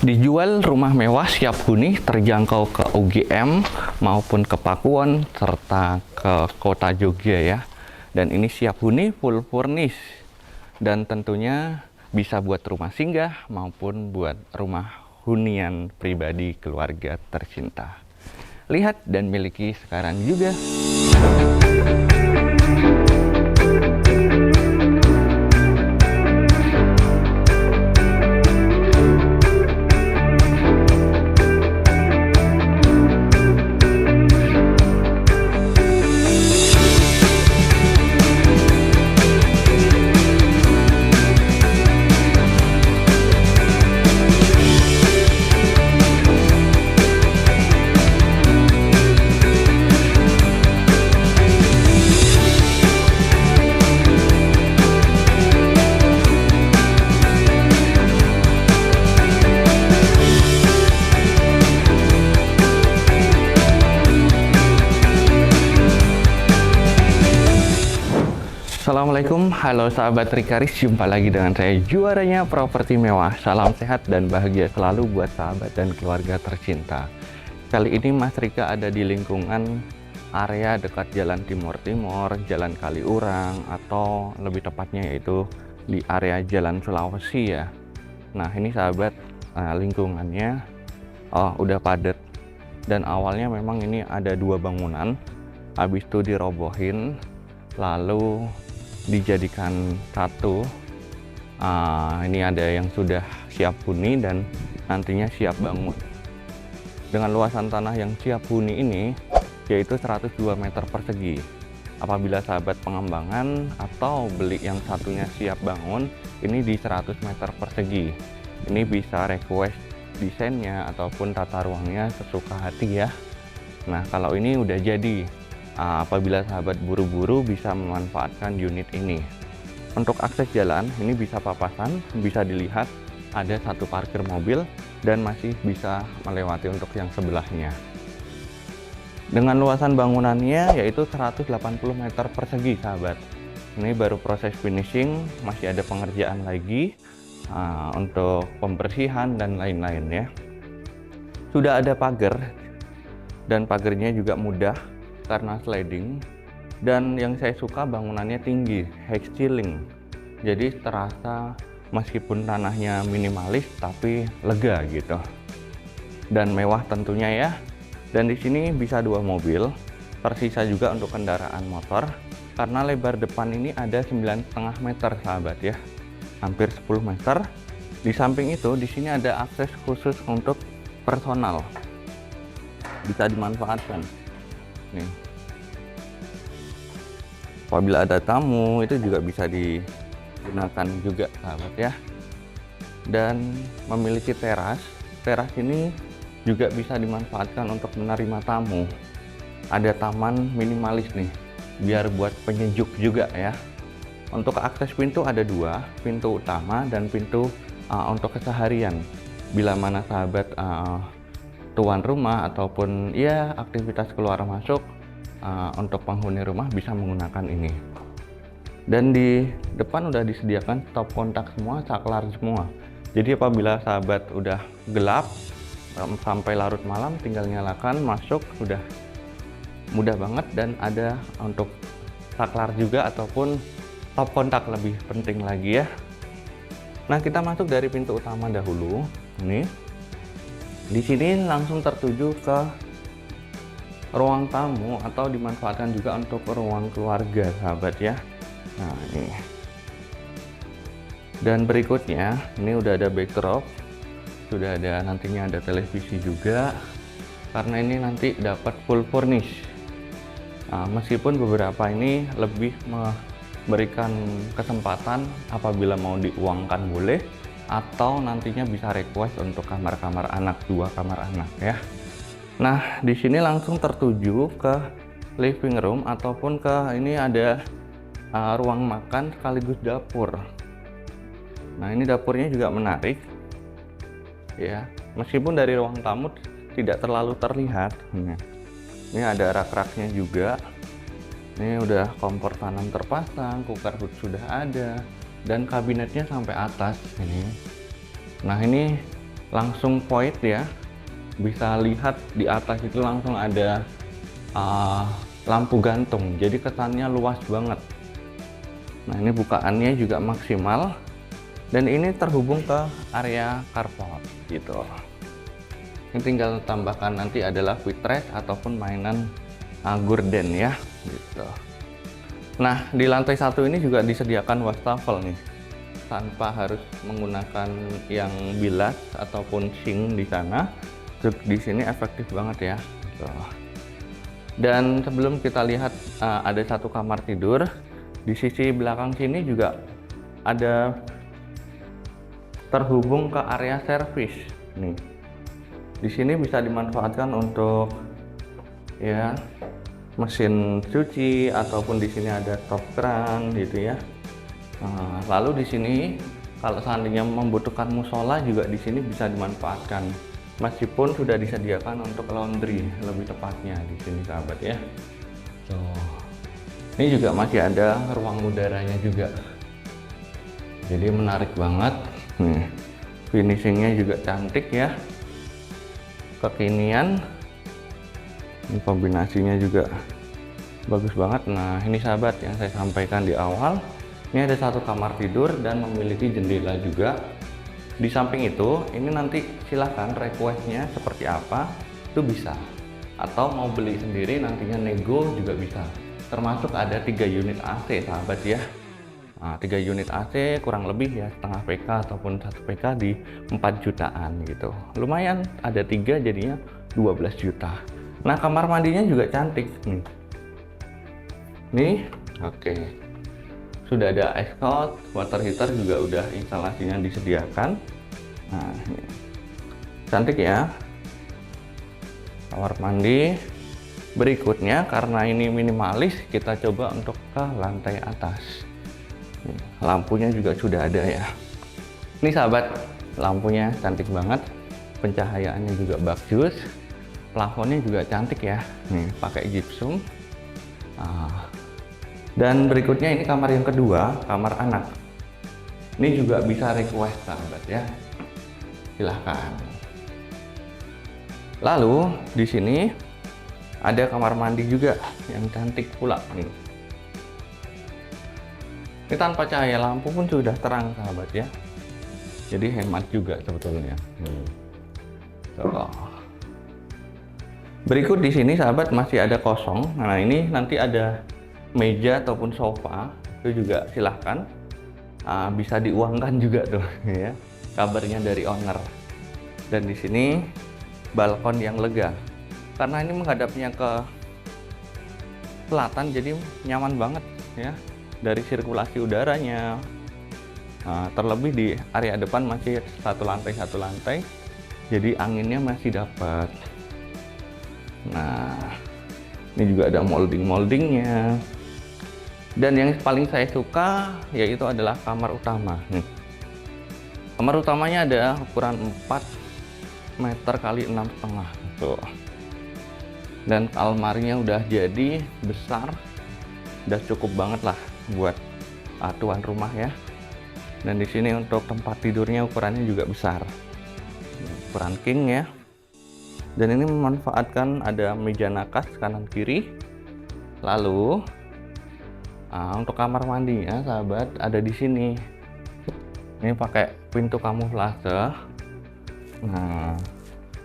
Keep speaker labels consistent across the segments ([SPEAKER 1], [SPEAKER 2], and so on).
[SPEAKER 1] Dijual rumah mewah siap huni terjangkau ke UGM maupun ke Pakuwon serta ke kota Jogja ya. Dan ini siap huni full furnish dan tentunya bisa buat rumah singgah maupun buat rumah hunian pribadi keluarga tercinta. Lihat dan miliki sekarang juga. Assalamualaikum, halo sahabat Rikaris, jumpa lagi dengan saya juaranya properti mewah. Salam sehat dan bahagia selalu buat sahabat dan keluarga tercinta. Kali ini Mas Rika ada di lingkungan area dekat Jalan Timur Timur, Jalan Kaliurang, atau lebih tepatnya yaitu di area Jalan Sulawesi ya. Nah ini sahabat, lingkungannya udah padat dan awalnya memang ini ada dua bangunan, habis itu dirobohin lalu dijadikan satu. Ini ada yang sudah siap huni dan nantinya siap bangun. Dengan luasan tanah yang siap huni ini yaitu 102 meter persegi. Apabila sahabat pengembangan atau beli yang satunya siap bangun, ini di 100 meter persegi. Ini bisa request desainnya ataupun tata ruangnya sesuka hati ya. Nah kalau ini udah jadi, apabila sahabat buru-buru bisa memanfaatkan unit ini. Untuk akses jalan ini bisa papasan, bisa dilihat ada satu parkir mobil dan masih bisa melewati untuk yang sebelahnya. Dengan luasan bangunannya yaitu 180 meter persegi sahabat. Ini baru proses finishing, masih ada pengerjaan lagi untuk pembersihan dan lain-lain ya. Sudah ada pagar dan pagarnya juga mudah karena sliding, dan yang saya suka bangunannya tinggi, high ceiling, jadi terasa meskipun tanahnya minimalis tapi lega gitu dan mewah tentunya ya. Dan di sini bisa dua mobil, tersisa juga untuk kendaraan motor karena lebar depan ini ada 9,5 meter sahabat ya, hampir 10 meter. Di samping itu di sini ada akses khusus untuk personal, bisa dimanfaatkan nih. Apabila ada tamu itu juga bisa digunakan juga sahabat ya. Dan memiliki teras. Teras ini juga bisa dimanfaatkan untuk menerima tamu. Ada taman minimalis nih, biar buat penyejuk juga ya. Untuk akses pintu ada dua, pintu utama dan pintu untuk keseharian. Bila mana sahabat tuan rumah ataupun ya aktivitas keluar masuk, untuk penghuni rumah bisa menggunakan ini. Dan di depan udah disediakan stop kontak semua, saklar semua. Jadi apabila sahabat udah gelap sampai larut malam tinggal nyalakan, masuk, udah mudah banget. Dan ada untuk saklar juga ataupun stop kontak lebih penting lagi ya. Nah kita masuk dari pintu utama dahulu. Ini di sini langsung tertuju ke ruang tamu atau dimanfaatkan juga untuk ruang keluarga sahabat ya. Nah ini. Dan berikutnya ini udah ada backdrop, sudah ada, nantinya ada televisi juga karena ini nanti dapat full furnish. Meskipun beberapa ini lebih memberikan kesempatan apabila mau diuangkan boleh, atau nantinya bisa request untuk kamar-kamar anak, 2 kamar anak ya. Nah, di sini langsung tertuju ke living room ataupun ke ini ada ruang makan sekaligus dapur. Nah, ini dapurnya juga menarik ya. Meskipun dari ruang tamu tidak terlalu terlihat. Ini ada rak-raknya juga. Ini udah kompor tanam terpasang, cooker hood sudah ada, dan kabinetnya sampai atas ini. Nah, ini langsung void ya, bisa lihat di atas itu langsung ada lampu gantung, jadi kesannya luas banget. Nah ini bukaannya juga maksimal, dan ini terhubung ke area carport gitu. Ini tinggal tambahkan nanti adalah footrest ataupun mainan gorden ya gitu. Nah di lantai satu ini juga disediakan wastafel nih, tanpa harus menggunakan yang bilas ataupun sink di sana. Di sini efektif banget ya gitu. Dan sebelum kita lihat ada satu kamar tidur, di sisi belakang sini juga ada terhubung ke area servis nih. Di sini bisa dimanfaatkan untuk ya mesin cuci, ataupun di sini ada top kran gitu ya. Nah, lalu di sini kalau seandainya membutuhkan musola juga di sini bisa dimanfaatkan, meskipun sudah disediakan untuk laundry lebih tepatnya di sini sahabat ya. Ini juga masih ada ruang udaranya juga, jadi menarik banget. Nih, finishingnya juga cantik ya, kekinian. Ini kombinasinya juga bagus banget. Nah ini sahabat yang saya sampaikan di awal, ini ada satu kamar tidur dan memiliki jendela juga. Di samping itu, ini nanti silahkan requestnya seperti apa itu bisa, atau mau beli sendiri nantinya nego juga bisa. Termasuk ada 3 unit AC sahabat ya. Nah, 3 unit AC kurang lebih ya setengah PK ataupun 1 PK di 4 jutaan gitu. Lumayan, ada 3 jadinya 12 juta. Nah kamar mandinya juga cantik nih. Nih, oke. Sudah ada ice cold, water heater juga udah instalasinya disediakan. Nah, ini. Cantik ya. Kamar mandi. Berikutnya karena ini minimalis, kita coba untuk ke lantai atas. Lampunya juga sudah ada ya. Ini sahabat, lampunya cantik banget, pencahayaannya juga bagus, plafonnya juga cantik ya. Nih pakai gypsum. Dan berikutnya ini kamar yang kedua, kamar anak. Ini juga bisa request sahabat ya, silahkan. Lalu di sini ada kamar mandi juga yang cantik pula nih. Ini tanpa cahaya lampu pun sudah terang sahabat ya, jadi hemat juga sebetulnya. Berikut di sini sahabat masih ada kosong. Nah ini nanti ada meja ataupun sofa, itu juga silahkan, bisa diuangkan juga tuh ya, kabarnya dari owner. Dan di sini balkon yang lega, karena ini menghadapnya ke selatan, jadi nyaman banget ya dari sirkulasi udaranya. Nah, terlebih di area depan masih satu lantai, jadi anginnya masih dapat. Nah ini juga ada moldingnya. Dan yang paling saya suka yaitu adalah kamar utama nih. Kamar utamanya ada ukuran 4 meter kali 6,5 tuh. Dan almarinya udah jadi besar, udah cukup banget lah buat tuan rumah ya. Dan di sini untuk tempat tidurnya ukurannya juga besar, ukuran king ya. Dan ini memanfaatkan ada meja nakas kanan kiri. Lalu untuk kamar mandinya sahabat ada di sini. Ini pakai pintu kamuflase. Nah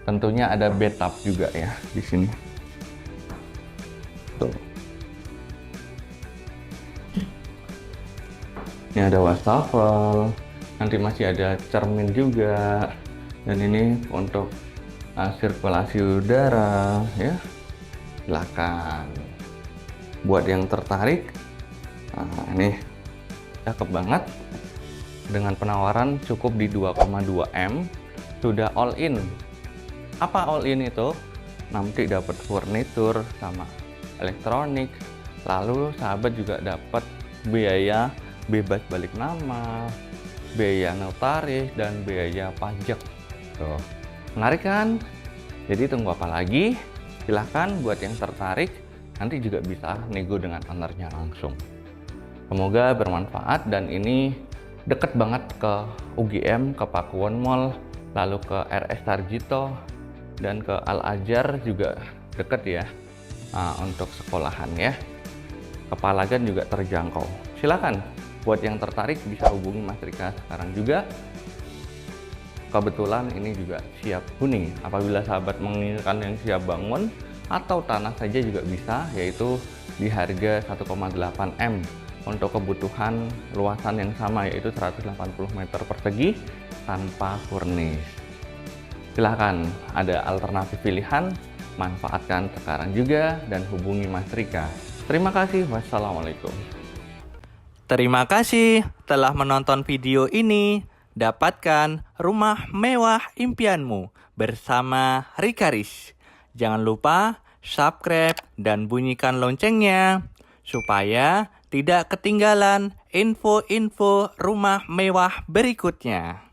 [SPEAKER 1] tentunya ada bathtub juga ya di sini. Tuh. Ini ada wastafel, nanti masih ada cermin juga, dan ini untuk sirkulasi udara ya. Silakan buat yang tertarik. Nah, ini cakep banget dengan penawaran cukup di 2,2 M, sudah all in. Apa all in itu? Nanti dapat furnitur sama elektronik, lalu sahabat juga dapat biaya bebas balik nama, biaya notaris, dan biaya pajak. Tuh, menarik kan? Jadi tunggu apa lagi? Silahkan buat yang tertarik, nanti juga bisa nego dengan ownernya langsung. Semoga bermanfaat, dan ini deket banget ke UGM, ke Pakuwon Mall, lalu ke RS Sarjito, dan ke Al-Azhar juga deket ya. Nah, untuk sekolahan ya. Kepalagan juga terjangkau. Silakan buat yang tertarik bisa hubungi Mas Rika sekarang juga. Kebetulan ini juga siap huni. Apabila sahabat menginginkan yang siap bangun atau tanah saja juga bisa, yaitu di harga 1,8 M untuk kebutuhan luasan yang sama, yaitu 180 meter persegi tanpa furnish. Silahkan, ada alternatif pilihan, manfaatkan sekarang juga dan hubungi Mas Rika. Terima kasih, wassalamualaikum.
[SPEAKER 2] Terima kasih telah menonton video ini. Dapatkan rumah mewah impianmu bersama Rikaris. Jangan lupa subscribe dan bunyikan loncengnya supaya tidak ketinggalan info-info rumah mewah berikutnya.